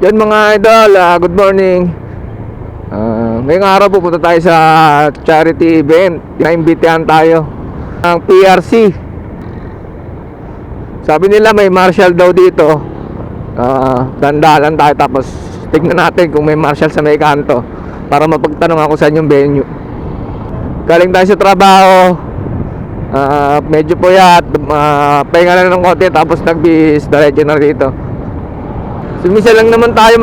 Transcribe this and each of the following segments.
Yan mga idol, good morning. Ngayong araw pupunta tayo sa charity event. Naimbitahan tayo ng PRC. Sabi nila may marshal daw dito. Dandalan tayo tapos tignan natin kung may marshal sa may kanto para mapagtanong ako sa yung venue. Galing tayo sa trabaho, medyo puyat, pahinga lang ng konti tapos nagbihis, diretso na rito. Sumisa lang naman tayo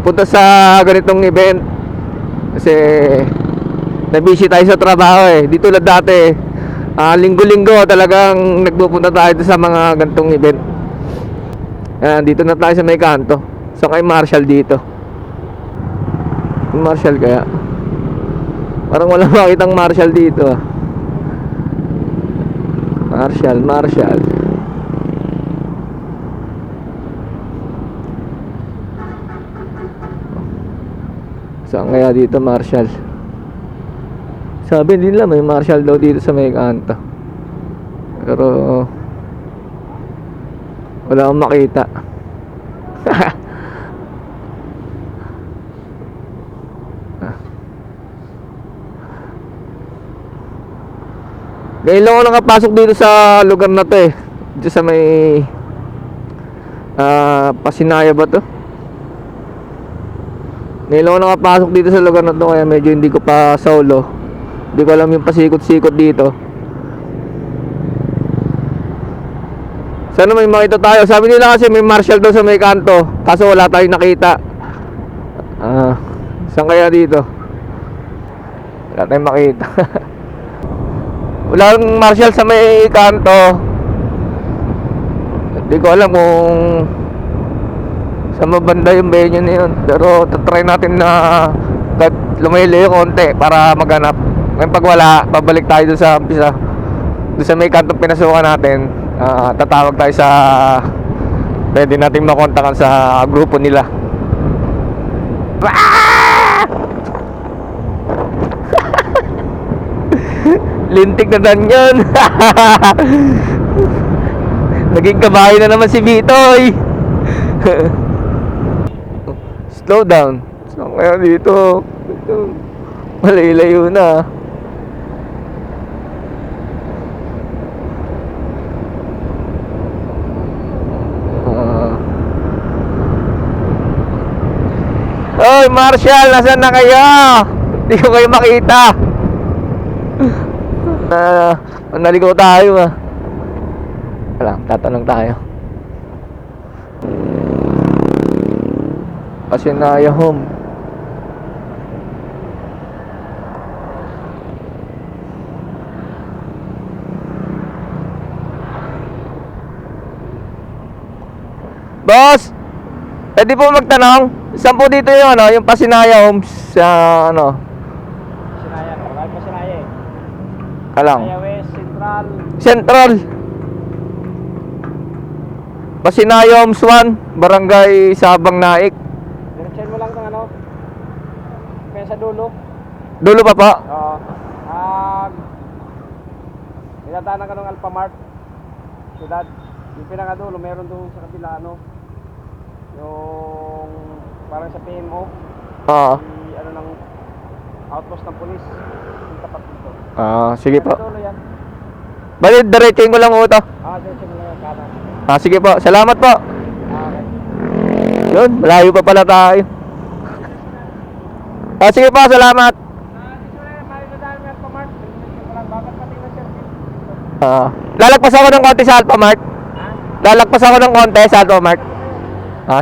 punta sa ganitong event kasi nabisi tayo sa trabaho Dito lang dati, linggo-linggo talagang nagpupunta tayo sa mga ganitong event. Dito na tayo sa may kanto. So kay Marshall dito. Marshall kaya parang wala makitang Marshall dito. Marshall. Saan kaya dito Marshall? Sabi nila may Marshall daw dito sa may kanto, pero wala akong makita. Ngayon lang ako nakapasok dito sa lugar na to dito sa may Pasinaya ba to? Ngayon lang ako nakapasok dito sa lugar na to, kaya medyo hindi ko pa solo. Hindi ko alam yung pasikot-sikot dito. Sana may makita tayo. Sabi nila kasi may marshal daw sa may kanto, kaso wala tayong nakita. Saan kaya dito? Wala tayong makita. Walang marshal sa may kanto. Hindi ko alam kung sa mabanda yung venue na yun, pero tatry natin na lumayo konti para maghanap. Ngayon pag wala, babalik tayo dun sa umpisa, dun sa may kantong pinasukan natin. Tatawag tayo sa pwede natin makontakan sa grupo nila. Lintik na dan yun. Naging kabahay na naman si Bitoy. Slow down. So kaya dito malayo na. Oy Marshall, nasaan na kayo? Hindi ko kayo makita. Naligaw tayo Wala, tatanong tayo. Pasinaya home. Boss, pwede po magtanong, saan po dito yung yung Pasinaya Homes sa Pasinaya, marami Pasinaya Alang. Pasinaya West, Central. Pasinaya Homes 1, Barangay Sabang Naik. Diretsahin mo lang ng kaya sa dulo. Dulo pa po? Oo. Nilataanan ka ng Alphamart Syudad. Yung pinakadulo, meron doon sa kabila yung parang sa PMO. Oo. Ng outpost ng pulis. Yung tapat dito. Sige po. Dulo yan. Bali, diretsahin ko lang ito. Diretsahin mo lang yung kanan. Sige po, salamat po. Okay. Yun, malayo pa pala tayo. Sige po, salamat. Lalagpas ako ng konti sa Alphamart. Lalagpas ako ng konti sa Alphamart.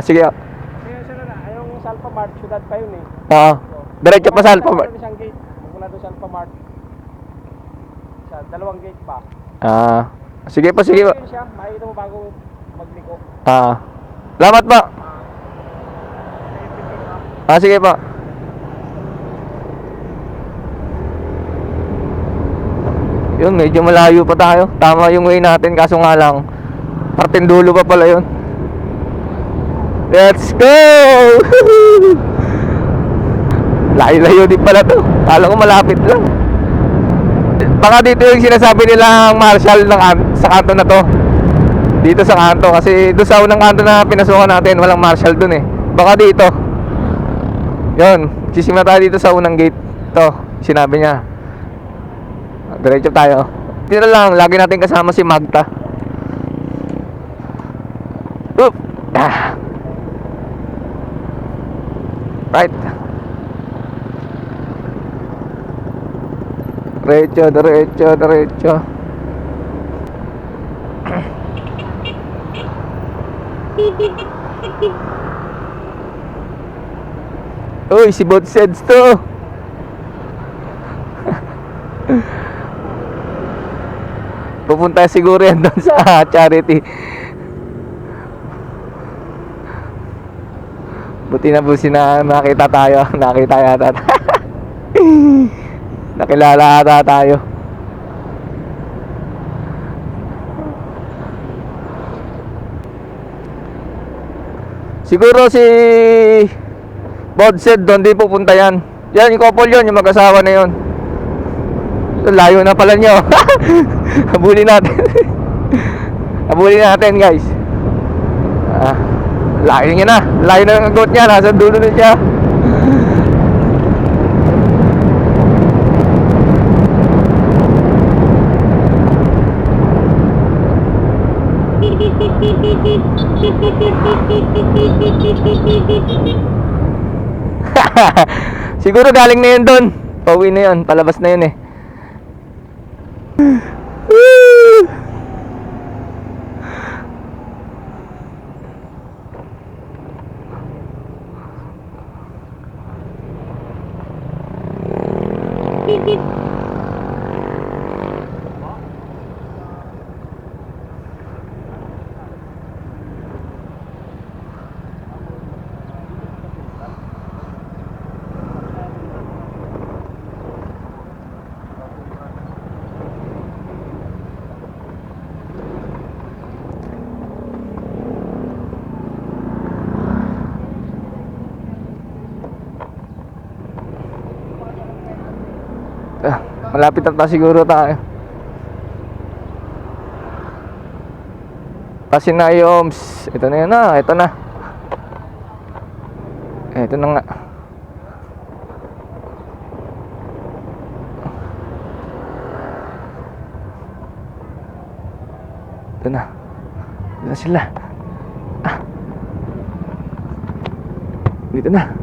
Sige. Yung sa Alphamart, Syudad pa yun Diretso pa sa Alphamart. Isang gate, mula doon sa Alphamart. Sa dalawang gate pa. Sige po, sige po. Siya, makikita mo bago magliko. Salamat po. Sige po. Yun, medyo malayo pa tayo. Tama yung way natin, kaso nga lang parting dulo pa pala yun. Let's go! Layo-layo din pala to. Kala ko malapit lang. Baka dito yung sinasabi nilang marshal sa kanto na to. Dito sa kanto, kasi doon sa unang kanto na pinasukan natin, walang marshal dun eh. Baka dito. Yun, sisimula tayo dito sa unang gate. Ito, sinabi niya. Diretso tayo. Dito lang, lagi natin kasama si Magta. Oop! Ah. Right. Diretso, diretso, diretso. Uy, si Bodseds to. Pupunta siguro yan doon sa charity. Buti na busi na nakita tayo. Nakita yata. Nakilala ata tayo. Siguro si Bodsed doon di pupunta yan. Yan, yung couple yun, yung mag-asawa na yun. Layo na pala nyo. Habulin natin. Habulin natin guys. Layo niya na. Layo na ng agot niya. Nasa dulo na siya. Siguro galing na yun doon. Pauwi na yun. Palabas na yun eh. Malapit na siguro tayo. Pasinayoms. Ito na yun na. Ito na. Ito na nga. Ito na. Ito na sila. Dito na.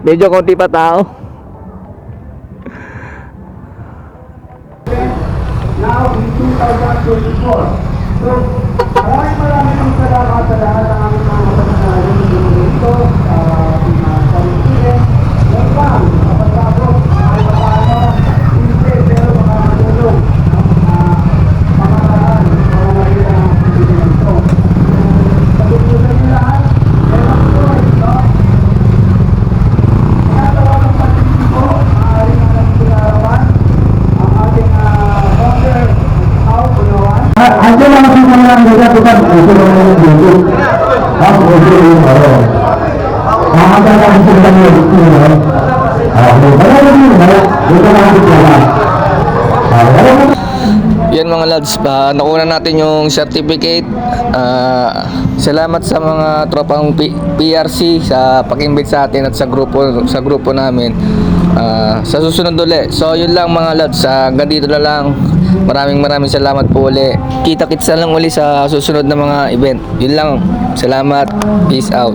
Medyo konti pa tao. Now in 2024. So, maraming salamat sa lahat ng aming mga kapatid dito sa Pilipinas. Welcome, kapatapos, ay paano, hindi, pero makakatulong ang pamamaraan, pamamagitan ng Pilipinas. So, salutunan niyo lahat. Meron po, no? Tinatawa ng pag-ibig ko, maaaring ang pinarawan ang ating founder, Pao Punawan. Aja langsung menang juga bukan itu namanya itu. Kamu itu baru. Ada langsung menang itu. Baru ini bukan aku jalan. Yan mga lads, nakuha natin yung certificate. Salamat sa mga tropang PRC sa pag-invite sa atin at sa grupo namin. Sa susunod ulit. So yun lang mga lads, hanggang dito na lang. Maraming salamat po uli. Kita-kitsa lang uli sa susunod na mga event. Yun lang. Salamat. Peace out.